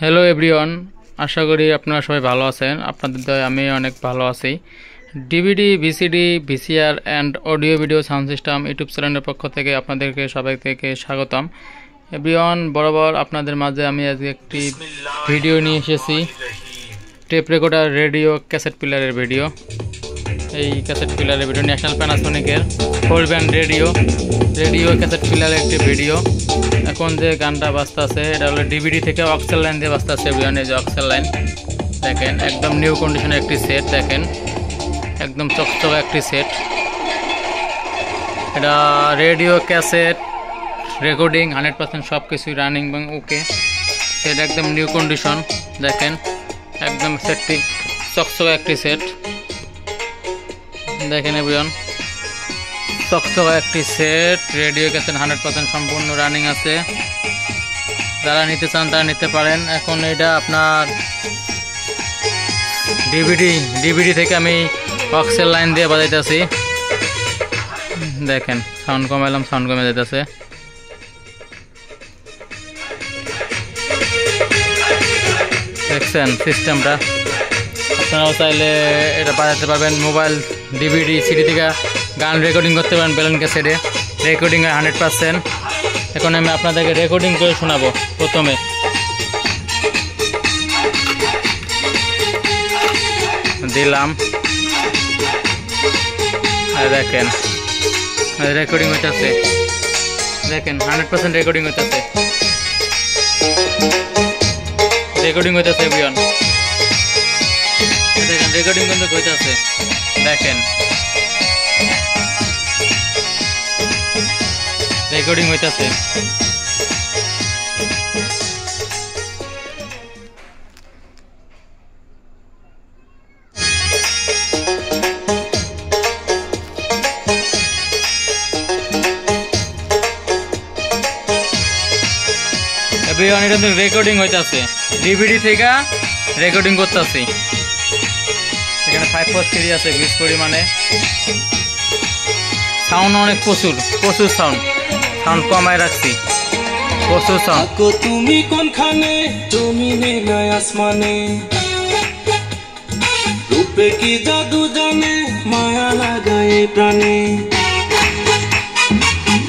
Hello everyone, আশা করি আপনারা সবাই ভালো আছেন। আপনাদের দয়ায় আমি অনেক ভালো আছি। DVD, VCD, VCR and audio video sound system YouTube চ্যানেলের পক্ষ থেকে আপনাদেরকে সবাইকে স্বাগতম। এভরিওয়ান, বরাবর আপনাদের মাঝে আমি আজকে একটি ভিডিও নিয়ে এসেছি। টেপ রেকর্ডার, রেডিও, ক্যাসেট প্লেয়ারের ভিডিও। এই ক্যাসেট প্লেয়ারের ভিডিও ন্যাশনাল প্যানাসোনিকের ফোর ব্যান্ড রেডিও ক্যাসেট প্লেয়ারের একটি ভিডিও। এখন যে গানটা বাজতে আছে এটা হলো ডিভিডি থেকে অক্সেল লাইন দিয়ে বাজতে আছে। এই যে অক্সেল লাইন দেখেন, একদম নিউ কন্ডিশনের একটি সেট, দেখেন একদম চকচকে একটি সেট। এটা রেডিও, ক্যাসেট, রেকর্ডিং 100% সব কিছুই রানিং এবং ওকে। সেট একদম নিউ কন্ডিশন, দেখেন একদম সেটটি চকচকে একটি সেট। দেখেন এভরিওয়ান, চকচকে একটি সেট, রেডিও, ক্যাসেট 100% সম্পূর্ণ রানিং আছে। যারা নিতে চান তারা নিতে পারেন। এখন এটা আপনার ডিভিডি থেকে আমি অক্সেল লাইন দিয়ে বাজাইতেছি। দেখেন সাউন্ড কমাইলাম, সাউন্ড কমে যাইতেছে। দেখছেন সিস্টেমটা। আপনারাও চাইলে এটা বাজাতে পারবেন। মোবাইল, ডিভিডি, সিডি থেকে গান রেকর্ডিং করতে পারেন। ব্যালেন্স ক্যাসেটে রেকর্ডিং হয় 100%। এখন আমি আপনাদেরকে রেকর্ডিং করে শোনাবো। প্রথমে দিলাম, দেখেন রেকর্ডিং হইতেছে। দেখেন 100% রেকর্ডিং হইতেছে, রেকর্ডিং হইতেছে এভরিওয়ান। দেখেন রেকর্ডিং কিন্তু হইতেছে, দেখেন রেকর্ডিং হইতেছে। এভরিওয়ান, এটা রেকর্ডিং হইতেছে, ডিভিডি থেকে রেকর্ডিং করতেছি। এখানে 543 আছে বেশ পরিমাণে। সাউন্ড অনেক প্রচুর সাউন্ড কমায় রাখছি, প্রচুর সাউন্ড। তুমি কোনখানে, তুমি নীলায় আসমানে, রূপে কি জাদু জানে, মায়া লাগায় প্রাণে।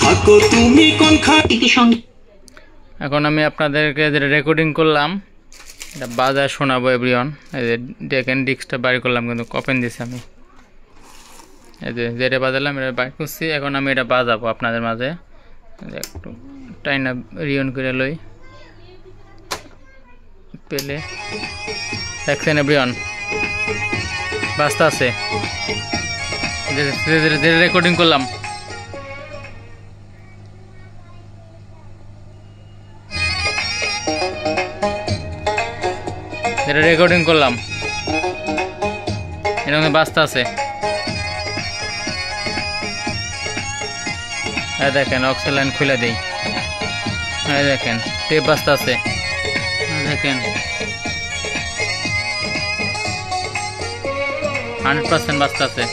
থাকো তুমি কোনখানে। এখন আমি আপনাদেরকে যেটা রেকর্ডিং করলাম এটা বাজায় শোনাবো এভরিওয়ান। এই যে দেখেন ডিস্কটা বাড়ি করলাম, কিন্তু ওপেন দিছি আমি। এই যে যেটা বাজালাম এটা বাইর করছি। এখন আমি এটা বাজাবো আপনাদের মাঝে। একটু টাইনা রিয়ন করে লই পেলে। দেখছেন এভরিওয়ান বাজতে আছে, যেটা রেকর্ডিং করলাম। যেটা রেকর্ডিং করলাম এরকম বাজতে আছে। দেখেন অক্সেল লাইন খুলে দেই। দেখেন টেপ বাজতে আছে, দেখেন 100% বাজতে আছে।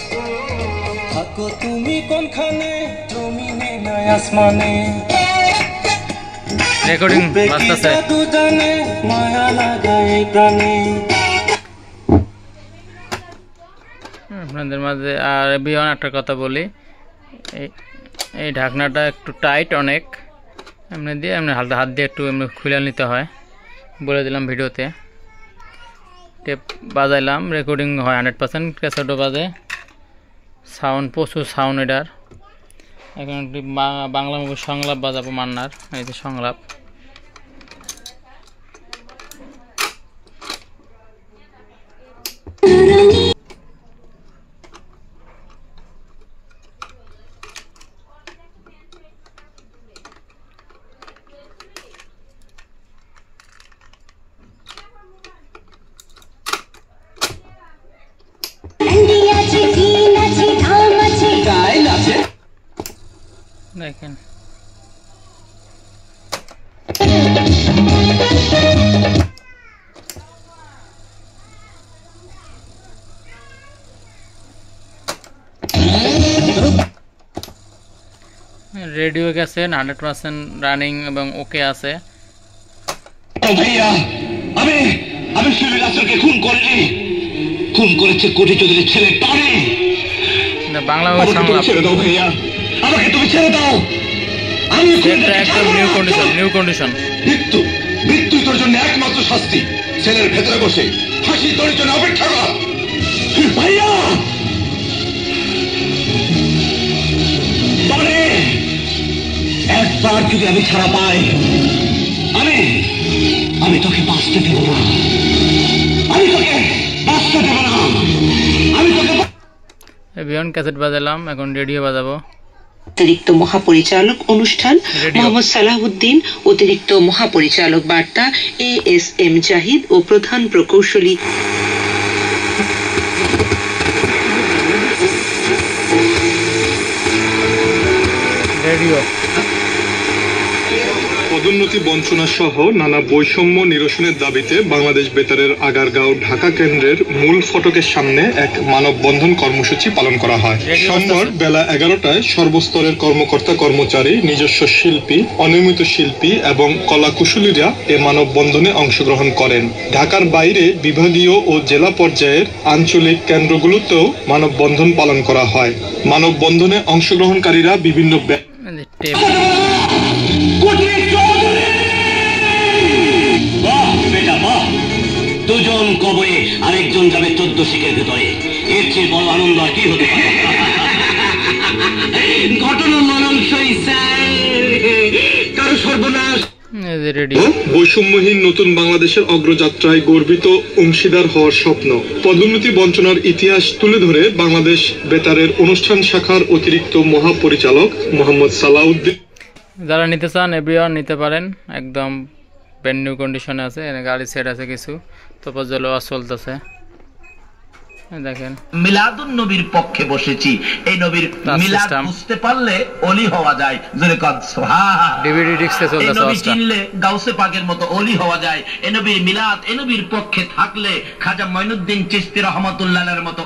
থাকো তুমি কোনখানে, তুমি নীলায় আসমানে, রেকর্ডিং বাজতে আছে। মায়া লাগায় প্রাণে। আপনাদের মাঝে আর বিয়ন একটা কথা বলি, এই ঢাকনাটা একটু টাইট অনেক, এমনি দিয়ে এমনি হাত দিয়ে একটু এমনি খুলে নিতে হয়। বলে দিলাম ভিডিওতে। টেপ বাজাইলাম, রেকর্ডিং হয় 100%, ক্যাসেটও বাজে। সাউন্ড প্রচুর সাউন্ড এটার। এখন একটি বাংলা মুভির সংলাপ বাজাবো মান্নার। এই যে সংলাপ। দেখেন রেডিও গেছে 100% রানিং এবং ওকে আছে। আমি আমি শিবির আসরকে খুন করিনি, খুন করেছে কোটি চৌধুরীর ছেলে টনি। বাংলা আমাকে তুমি ছেড়ে দাও ভাইয়া, আমাকে তুমি ছেড়ে দাও। আমি একদম নিউ কন্ডিশন। মৃত্যুই তোর জন্য একমাত্র শাস্তি। ছেলের ভেতরে বসে ফাঁসি তোর জন্য অপেক্ষা কর ভাইয়া। একবার যদি আমি ছাড়া পাই, আমি তোকে বাঁচতে দেব না, আমি তোকে বাঁচতে দেব না, আমি তোকে। বিয়ন্ড ক্যাসেট বাজালাম, এখন রেডিও বাজাবো। অতিরিক্ত মহাপরিচালক অনুষ্ঠান মোহাম্মদ সালাহউদ্দিন, অতিরিক্ত মহাপরিচালক বার্তা ASM জাহিদ ও প্রধান প্রকৌশলী রেডিও। পদোন্নতি বঞ্চনা সহ নানা বৈষম্য নিরসনের দাবিতে বাংলাদেশ বেতারের আগারগাঁও ঢাকা কেন্দ্রের মূল ফটকের সামনে এক মানববন্ধন কর্মসূচি পালন করা হয়। সোমবার বেলা 11টায় সর্বস্তরের কর্মকর্তা কর্মচারী, নিজস্ব শিল্পী, অনিয়মিত শিল্পী এবং কলাকুশলীরা এ মানববন্ধনে অংশগ্রহণ করেন। ঢাকার বাইরে বিভাগীয় ও জেলা পর্যায়ের আঞ্চলিক কেন্দ্রগুলোতেও মানববন্ধন পালন করা হয়। মানববন্ধনে অংশগ্রহণকারীরা বিভিন্ন দুজন কবরে আরেকজন যাবে 14 শিখের ভেতরে, এর চেয়ে বড় আনন্দ আর কি হতে পারে? ঘটনা মানানসই স্যার, কারো সর্বনাশ। বৈষম্যহীন নতুন বাংলাদেশের অগ্রযাত্রায় গর্বিত অংশীদার হওয়ার স্বপ্ন। পদোন্নতি বঞ্চনার ইতিহাস তুলে ধরে বাংলাদেশ বেতারের অনুষ্ঠান শাখার অতিরিক্ত মহাপরিচালক মোহাম্মদ সালাউদ্দিন। যারা নিতে চান এভরিওয়ান নিতে পারেন, একদম ব্র্যান্ড নিউ কন্ডিশনে আছে। গাড়ি সেট আছে কিছু, তারপর জলওয়াজ চলতেছে। দেখেন মিলাদুন নবীর পক্ষে বসেছি। এই নবীর মিলাদ বুঝতে পারলে ওলি হওয়া যায়। জোরে কর সুবহান। ডিভিডি ডিস্কে চলতেছে। এই নবী চিনলে গাউসে পাকের মতো ওলি হওয়া যায়। এই নবীর মিলাদ, এই নবীর পক্ষে থাকলে খাজা মঈনুদ্দিন চিশতি রহমাতুল্লাহ আলাইহির মতো